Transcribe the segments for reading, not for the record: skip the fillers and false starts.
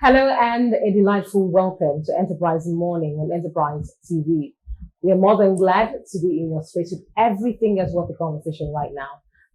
Hello and a delightful welcome to Enterprise Morning on Enterprise TV. We are more than glad to be in your space with everything that's worth the conversation right now.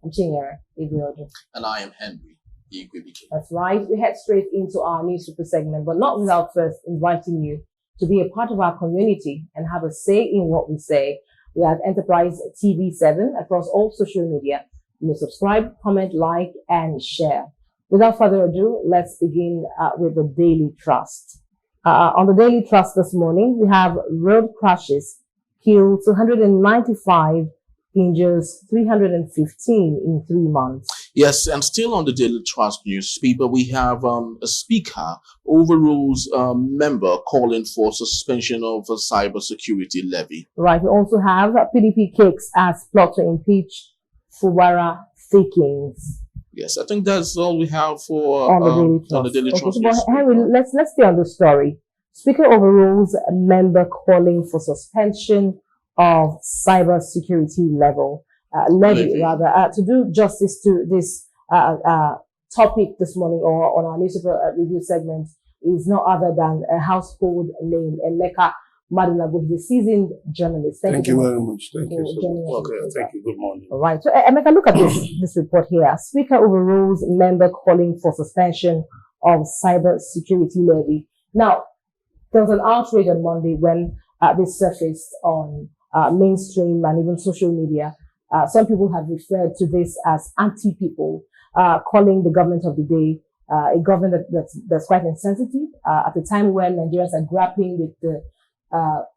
I'm Chinyere Ibiodu. And I am Henry Igwebike. That's right. We head straight into our newspaper segment, but not without first inviting you to be a part of our community and have a say in what we say. We have Enterprise TV 7 across all social media. You may subscribe, comment, like, and share. Without further ado, let's begin with the Daily Trust. On the Daily Trust this morning, we have road crashes, killed 295, injures 315 in 3 months. Yes, and still on the Daily Trust newspaper, we have a speaker overrules a member calling for suspension of a cybersecurity levy. Right. We also have PDP kicks as plot to impeach Fubara Thickings. Yes, I think that's all we have for on the Daily Trust. Okay, so Henry, let's stay on the story. Speaker overrules a member calling for suspension of cybersecurity levy. To do justice to this topic this morning, or on our newspaper review segment, is no other than a household name, Emeka Madulago. He's a seasoned journalist. Thank you very much. Thank you. Okay, thank you. Good morning. All right. So, Emeka, look at this report here. Speaker overrules member calling for suspension of cybersecurity levy. Now, there was an outrage on Monday when this surfaced on mainstream and even social media. Some people have referred to this as anti-people, calling the government of the day a government that's quite insensitive at a time when Nigerians are grappling with the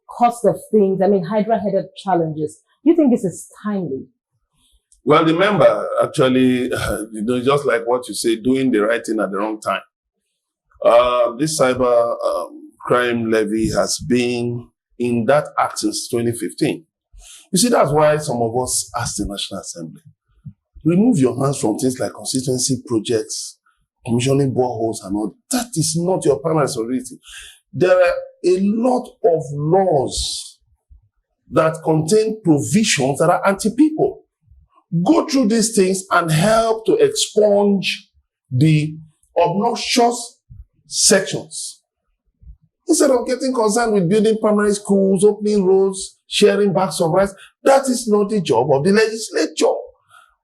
cost of things. I mean, hydra-headed challenges. Do you think this is timely? Well, remember, actually, just like what you say, doing the right thing at the wrong time. This cyber crime levy has been in that act since 2015. You see, that's why some of us asked the National Assembly, remove your hands from things like constituency projects, commissioning boreholes and all. That is not your primary responsibility. There are a lot of laws that contain provisions that are anti-people. Go through these things and help to expunge the obnoxious sections. Instead of getting concerned with building primary schools, opening roads, sharing bags of rice, that is not the job of the legislature.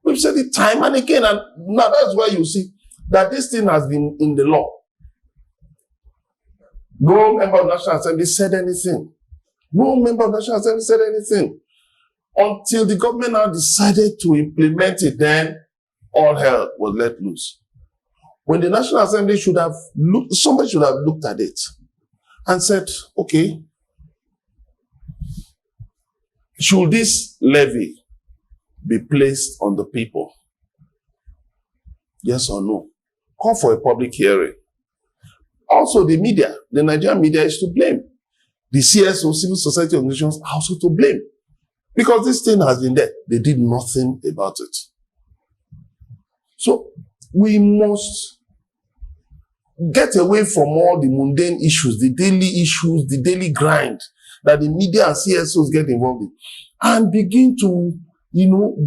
We've said it time and again, and now that's why you see that this thing has been in the law. No member of the National Assembly said anything. No member of the National Assembly said anything. Until the government now decided to implement it, then all hell was let loose. When the National Assembly somebody should have looked at it and said, okay, should this levy be placed on the people? Yes or no? Call for a public hearing. Also, the media, the Nigerian media is to blame. The CSO, civil society organizations, are also to blame. Because this thing has been there. They did nothing about it. So, we must get away from all the mundane issues, the daily grind that the media and CSOs get involved in, and begin to,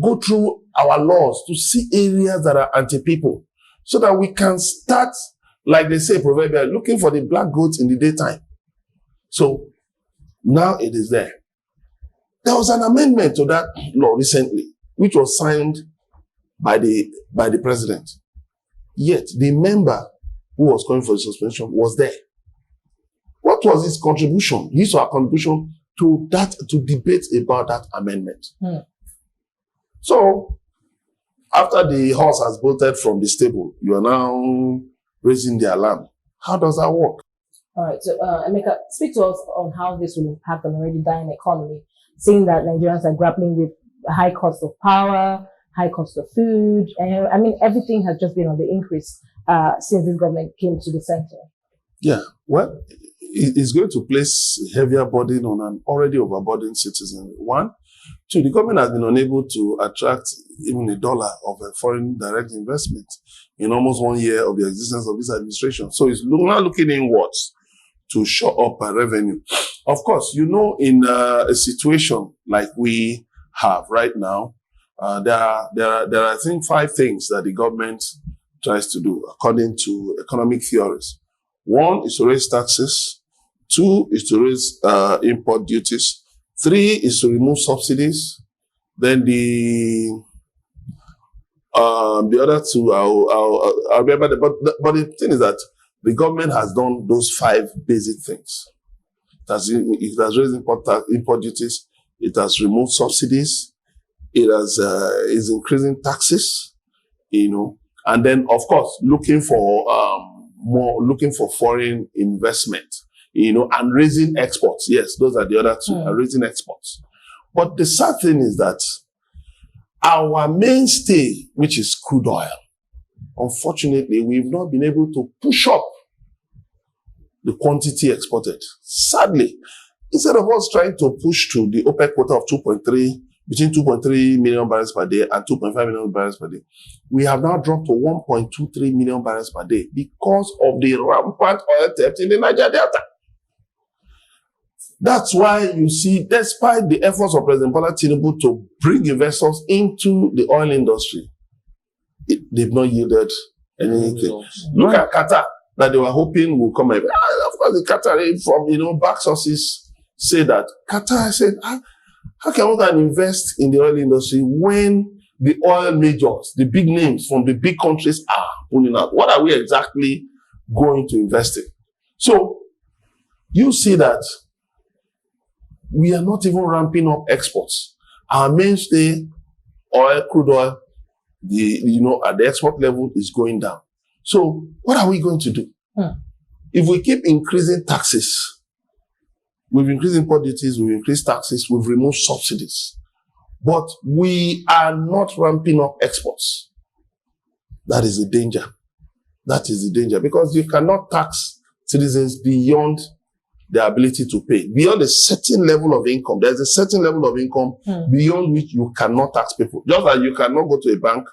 go through our laws to see areas that are anti-people, so that we can start, like they say, proverbially, looking for the black goats in the daytime. So now it is there. There was an amendment to that law recently, which was signed by the president. Yet the member who was calling for the suspension was there. What was his contribution? His or her contribution to debate about that amendment? So after the horse has bolted from the stable, you are now raising the alarm. How does that work? All right. So, Emeka, speak to us on how this will impact an already dying economy, seeing that Nigerians are grappling with high cost of power, high cost of food. And I mean, everything has just been on the increase since this government came to the center. Yeah. Well, it's going to place heavier burden on an already overburdened citizen. One. Two, the government has been unable to attract even $1 of a foreign direct investment in almost 1 year of the existence of this administration. So it's now looking inwards to shore up our revenue. Of course, in a situation like we have right now, there are, I think, 5 things that the government tries to do, according to economic theories. One is to raise taxes. Two is to raise import duties. Three is to remove subsidies. Then the other two, I'll remember. But the thing is that the government has done those 5 basic things. It has raised import duties. It has removed subsidies. It has is increasing taxes. And then of course looking for foreign investment. And raising exports. Yes, those are the other two. Are raising exports. But the sad thing is that our mainstay, which is crude oil, unfortunately, we've not been able to push up the quantity exported. Sadly, instead of us trying to push to the OPEC quota of between 2.3 million barrels per day and 2.5 million barrels per day, we have now dropped to 1.23 million barrels per day because of the rampant oil theft in the Niger Delta. That's why you see, despite the efforts of President Bola Tinubu to bring investors into the oil industry, they've not yielded anything. Look at Qatar, that they were hoping will come. Of course, the Qatar, from back sources say that Qatar said, how can we invest in the oil industry when the oil majors, the big names from the big countries are pulling out? What are we exactly going to invest in? So you see that we are not even ramping up exports. Our mainstay, crude oil, at the export level is going down. So what are we going to do? If we keep increasing taxes, we've increased import duties, we've increased taxes, we've removed subsidies, but we are not ramping up exports. That is the danger. That is the danger, because you cannot tax citizens beyond their ability to pay. Beyond a certain level of income, there's a certain level of income beyond which you cannot tax people. Just like you cannot go to a bank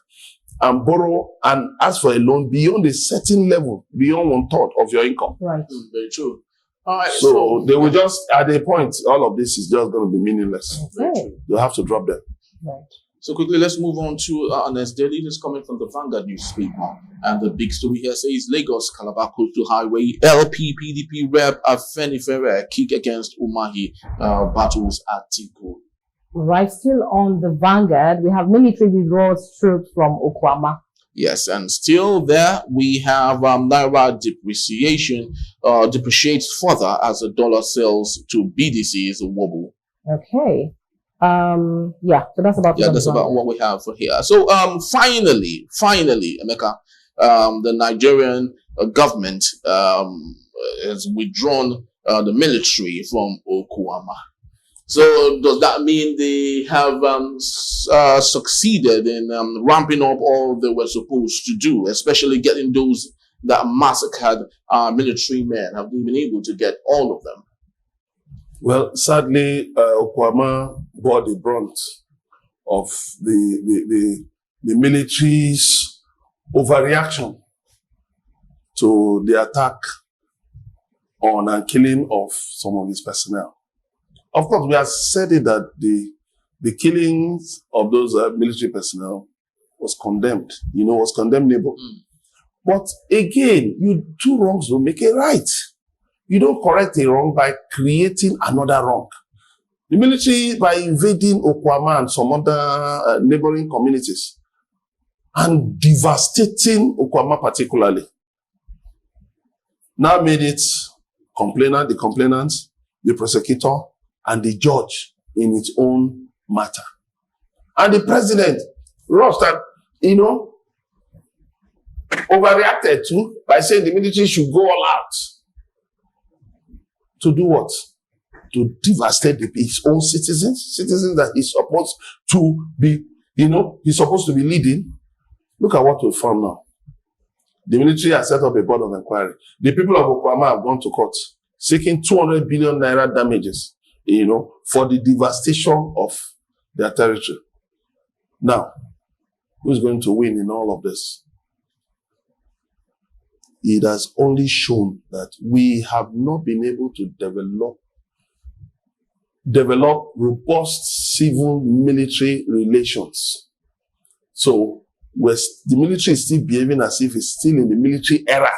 and borrow and ask for a loan beyond a certain level, beyond 1/3 of your income. Right. Very true. All right. So they will just, at a point, all of this is just going to be meaningless. Okay. You'll have to drop them. Right. So quickly, let's move on to our next daily. This is coming from the Vanguard newspaper. And the big story here says Lagos Calabar Coastal Highway LP PDP rep Afenifere kick against Umahi battles at Tinku. Right, still on the Vanguard, we have military withdrawals troops from Okwama. Yes, and still there we have Naira depreciation depreciates further as the dollar sells to BDCs wobble. Okay. So that's about that's about what we have for here. So finally, Emeka, the Nigerian government has withdrawn the military from Okwama. So does that mean they have succeeded in ramping up all they were supposed to do, especially getting those that massacred military men? Have they been able to get all of them? Well, sadly, Okwama bore the brunt of the military's overreaction to the attack on and killing of some of his personnel. Of course, we have said it that the killings of those military personnel was condemned, was condemnable. But again, you do wrongs will make it right. You don't correct a wrong by creating another wrong. The military, by invading Okwama and some other neighboring communities and devastating Okwama particularly, now made it the complainant, the prosecutor, and the judge in its own matter. And the president, Rostam, overreacted too by saying the military should go all out. To do what? To devastate his own citizens that he's supposed to be, he's supposed to be leading. Look at what we've found now. The military has set up a board of inquiry. The people of Okwama have gone to court seeking 200 billion naira damages, for the devastation of their territory. Now, who's going to win in all of this? It has only shown that we have not been able to develop robust civil-military relations. So the military is still behaving as if it's still in the military era.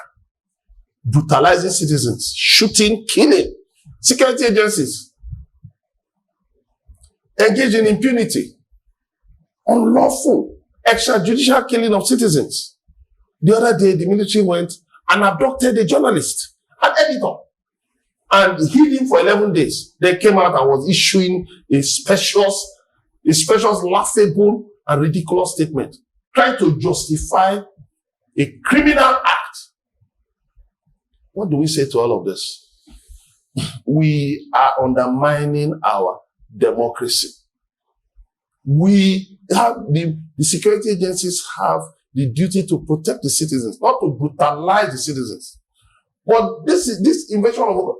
brutalizing citizens, shooting, killing. Security agencies engaged in impunity, unlawful, extrajudicial killing of citizens. The other day, the military went and abducted a journalist, an editor, and hid him for 11 days. They came out and was issuing a specious, laughable, and ridiculous statement, trying to justify a criminal act. What do we say to all of this? We are undermining our democracy. We have the security agencies have the duty to protect the citizens, not to brutalize the citizens. But this invasion of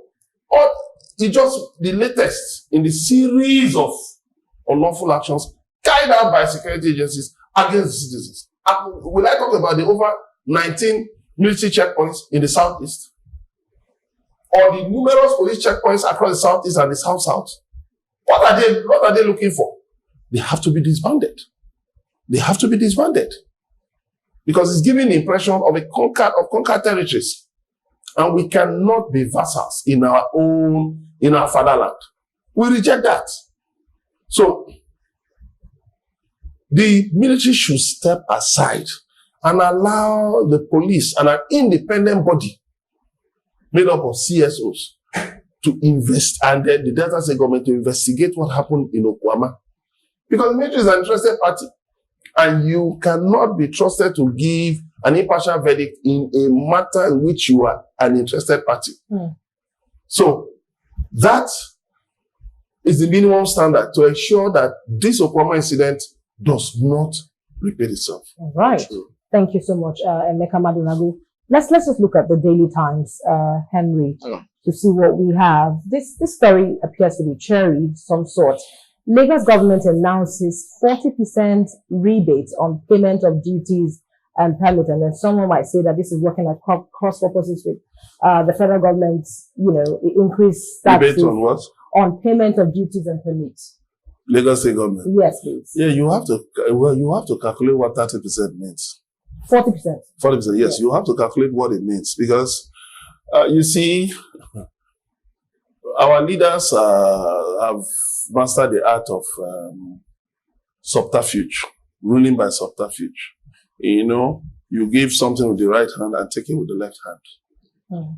it's just the latest in the series of unlawful actions carried out by security agencies against the citizens. Will I talk about the over 19 military checkpoints in the southeast? Or the numerous police checkpoints across the southeast and the south-south? What are they looking for? They have to be disbanded. They have to be disbanded. Because it's giving the impression of conquered territories. And we cannot be vassals in our fatherland. We reject that. So, the military should step aside and allow the police and an independent body made up of CSOs to invest, and then the Delta State government to investigate what happened in Okwama. Because the military is an interested party, and you cannot be trusted to give an impartial verdict in a matter in which you are an interested party. So that is the minimum standard to ensure that this Okwama incident does not repeat itself. All right. True. Thank you so much, Emeka Madunagu. Let's just look at the Daily Times, Henry, to see what we have. This story appears to be cherry of some sort. Lagos government announces 40% rebate on payment of duties and permit. And then someone might say that this is working at cross purposes with the federal government, increase taxes. Rebate on what? On payment of duties and permits. Lagos State government? Yes, please. Yeah, you have to calculate what 30% means. 40%. 40%, yes. You have to calculate what it means because, you see, our leaders have mastered the art of subterfuge, ruling by subterfuge. You give something with the right hand and take it with the left hand.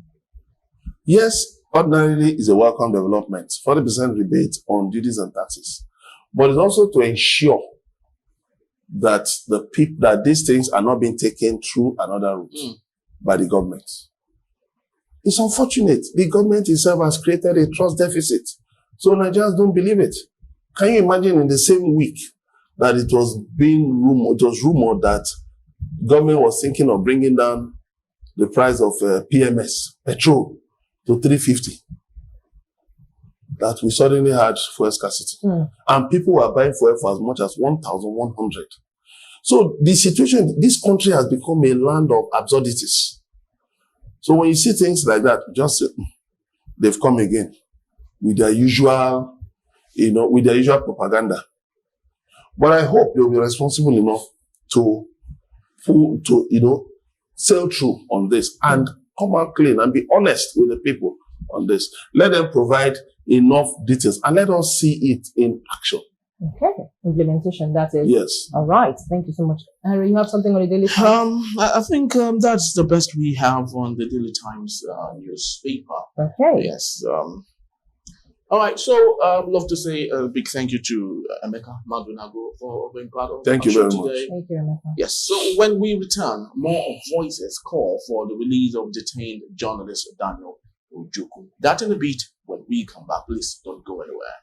Yes, ordinarily is a welcome development, 40% rebate on duties and taxes. But it's also to ensure that that these things are not being taken through another route by the government. It's unfortunate. The government itself has created a trust deficit. So Nigerians don't believe it. Can you imagine in the same week that it was rumored that government was thinking of bringing down the price of PMS, petrol, to 350. That we suddenly had fuel scarcity. And people were buying fuel for as much as 1,100. So the situation, this country has become a land of absurdities. So when you see things like that, just say, they've come again with their usual, propaganda. But I hope they'll be responsible enough to sail through on this and come out clean and be honest with the people on this. Let them provide enough details and let us see it in action. Okay, implementation, that is. Yes. All right, thank you so much. Henry, you have something on the Daily Times? I think that's the best we have on the Daily Times newspaper. Okay. Yes. All right, so I'd love to say a big thank you to Emeka Madunagu for being part of the show today. Thank you, Emeka. Yes, so when we return, more voices call for the release of detained journalist Daniel Ojukwu. That in a bit when we come back. Please don't go anywhere.